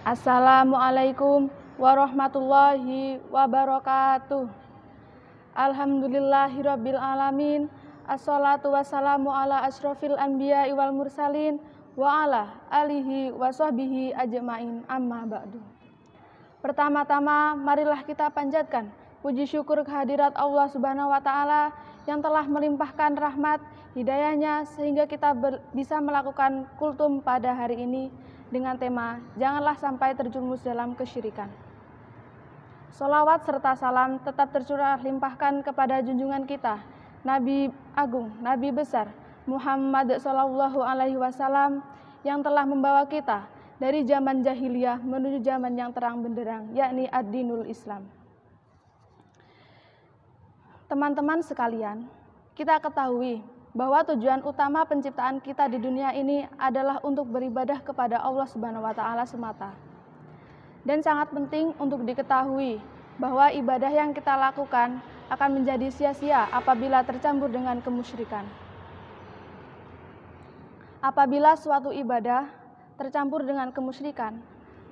Assalamualaikum warahmatullahi wabarakatuh. Alhamdulillahirabbil alamin. Assalatu wassalamu ala asyrofil anbiya'i wal mursalin wa ala alihi wa sahbihi ajmain, amma ba'du. Pertama-tama marilah kita panjatkan puji syukur kehadirat Allah Subhanahu wa taala yang telah melimpahkan rahmat hidayahnya sehingga kita bisa melakukan kultum pada hari ini dengan tema janganlah sampai terjerumus dalam kesyirikan. Sholawat serta salam tetap tercurah limpahkan kepada junjungan kita, Nabi Agung, Nabi besar Muhammad Shallallahu Alaihi Wasallam yang telah membawa kita dari zaman jahiliyah menuju zaman yang terang benderang, yakni ad-dinul Islam. Teman-teman sekalian, kita ketahui bahwa tujuan utama penciptaan kita di dunia ini adalah untuk beribadah kepada Allah Subhanahu wa taala semata. Dan sangat penting untuk diketahui bahwa ibadah yang kita lakukan akan menjadi sia-sia apabila tercampur dengan kemusyrikan. Apabila suatu ibadah tercampur dengan kemusyrikan,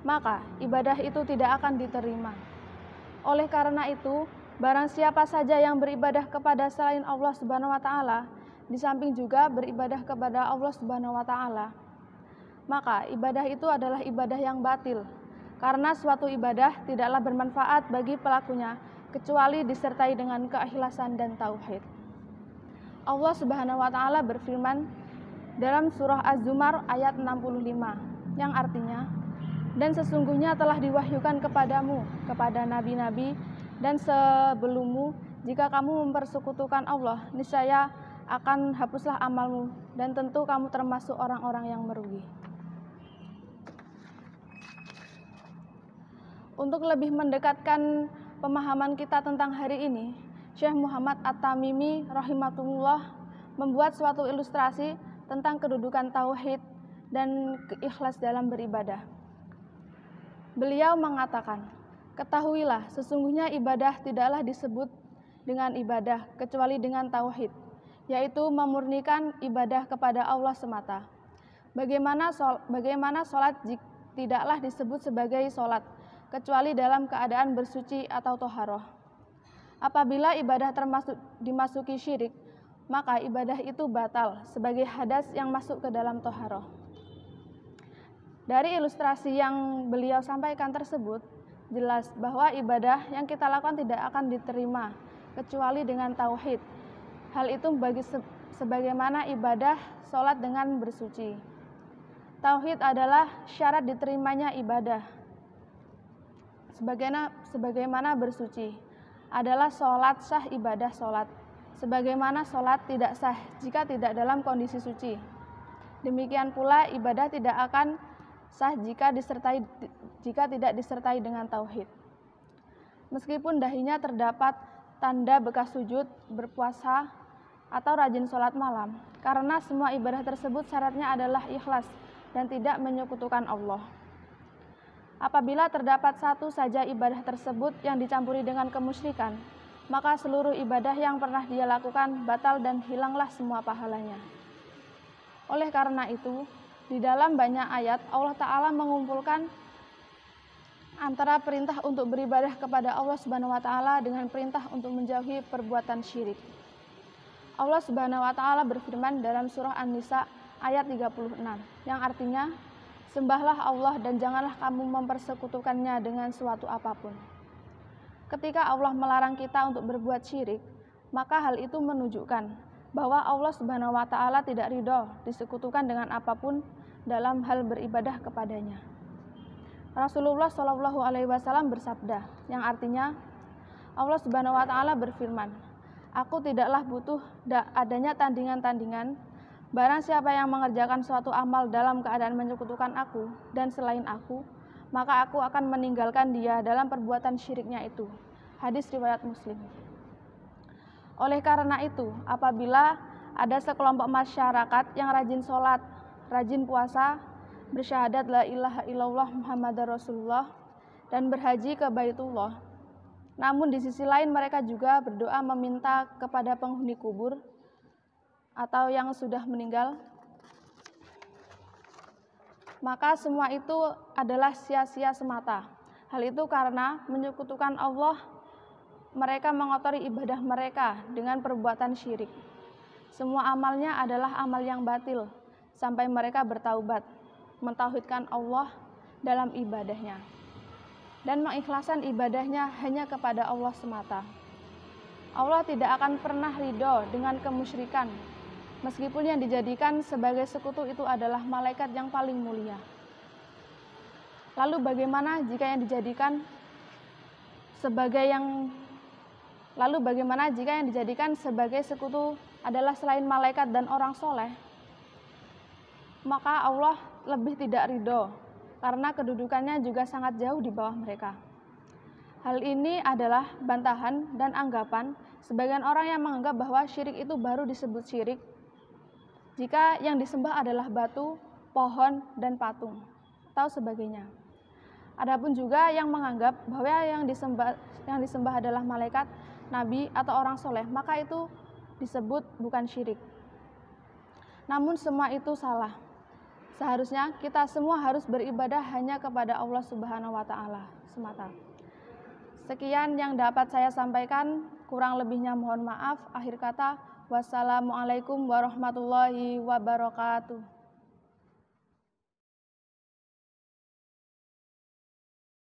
maka ibadah itu tidak akan diterima. Oleh karena itu, barang siapa saja yang beribadah kepada selain Allah Subhanahu wa taala, di samping juga beribadah kepada Allah Subhanahu wa taala, maka ibadah itu adalah ibadah yang batil, karena suatu ibadah tidaklah bermanfaat bagi pelakunya kecuali disertai dengan keikhlasan dan tauhid. Allah Subhanahu wa taala berfirman dalam surah Az-Zumar ayat 65 yang artinya, dan sesungguhnya telah diwahyukan kepadamu, kepada nabi-nabi dan sebelummu, jika kamu mempersekutukan Allah, niscaya akan hapuslah amalmu dan tentu kamu termasuk orang-orang yang merugi. Untuk lebih mendekatkan pemahaman kita tentang hari ini, Syekh Muhammad At-Tamimi rahimahullah membuat suatu ilustrasi tentang kedudukan tauhid dan ikhlas dalam beribadah. Beliau mengatakan, ketahuilah sesungguhnya ibadah tidaklah disebut dengan ibadah kecuali dengan tauhid, yaitu memurnikan ibadah kepada Allah semata. Bagaimana sholat tidaklah disebut sebagai sholat kecuali dalam keadaan bersuci atau toharoh. Apabila ibadah dimasuki syirik, maka ibadah itu batal sebagai hadas yang masuk ke dalam toharoh. Dari ilustrasi yang beliau sampaikan tersebut, jelas bahwa ibadah yang kita lakukan tidak akan diterima kecuali dengan tauhid. Hal itu sebagaimana ibadah sholat dengan bersuci. Tauhid adalah syarat diterimanya ibadah. Sebagaimana bersuci adalah sholat sah ibadah sholat. Sebagaimana sholat tidak sah jika tidak dalam kondisi suci. Demikian pula ibadah tidak akan sah jika tidak disertai dengan tauhid. Meskipun dahinya terdapat tanda bekas sujud, berpuasa, atau rajin sholat malam, karena semua ibadah tersebut syaratnya adalah ikhlas dan tidak menyekutukan Allah. Apabila terdapat satu saja ibadah tersebut yang dicampuri dengan kemusyrikan, maka seluruh ibadah yang pernah dia lakukan batal dan hilanglah semua pahalanya. Oleh karena itu, di dalam banyak ayat Allah Ta'ala mengumpulkan antara perintah untuk beribadah kepada Allah Subhanahu wa taala dengan perintah untuk menjauhi perbuatan syirik. Allah Subhanahu wa taala berfirman dalam surah An-Nisa ayat 36 yang artinya, sembahlah Allah dan janganlah kamu mempersekutukannya dengan suatu apapun. Ketika Allah melarang kita untuk berbuat syirik, maka hal itu menunjukkan bahwa Allah Subhanahu wa taala tidak ridho disekutukan dengan apapun dalam hal beribadah kepadanya. Rasulullah Shallallahu Alaihi Wasallam bersabda, yang artinya Allah Subhanahu Wa Taala berfirman, aku tidaklah butuh adanya tandingan-tandingan. Barang siapa yang mengerjakan suatu amal dalam keadaan menyekutukan aku dan selain aku, maka aku akan meninggalkan dia dalam perbuatan syiriknya itu. Hadis riwayat Muslim. Oleh karena itu, apabila ada sekelompok masyarakat yang rajin sholat, rajin puasa, bersyahadat la ilaha illallah Muhammadar Rasulullah dan berhaji ke Baitullah, namun di sisi lain mereka juga berdoa meminta kepada penghuni kubur atau yang sudah meninggal maka semua itu adalah sia-sia semata. Hal itu karena menyekutukan Allah, mereka mengotori ibadah mereka dengan perbuatan syirik. Semua amalnya adalah amal yang batil, sampai mereka bertaubat, mentauhidkan Allah dalam ibadahnya, dan mengikhlaskan ibadahnya hanya kepada Allah semata. Allah tidak akan pernah ridho dengan kemusyrikan, meskipun yang dijadikan sebagai sekutu itu adalah malaikat yang paling mulia. Lalu bagaimana jika yang dijadikan sebagai sekutu adalah selain malaikat dan orang soleh? Maka Allah lebih tidak ridho, karena kedudukannya juga sangat jauh di bawah mereka. Hal ini adalah bantahan dan anggapan sebagian orang yang menganggap bahwa syirik itu baru disebut syirik jika yang disembah adalah batu, pohon, dan patung, atau sebagainya. Adapun juga yang menganggap bahwa yang disembah adalah malaikat, nabi, atau orang soleh, maka itu disebut bukan syirik. Namun semua itu salah. Seharusnya kita semua harus beribadah hanya kepada Allah Subhanahu wa Ta'ala semata. Sekian yang dapat saya sampaikan, kurang lebihnya mohon maaf. Akhir kata, wassalamualaikum warahmatullahi wabarakatuh.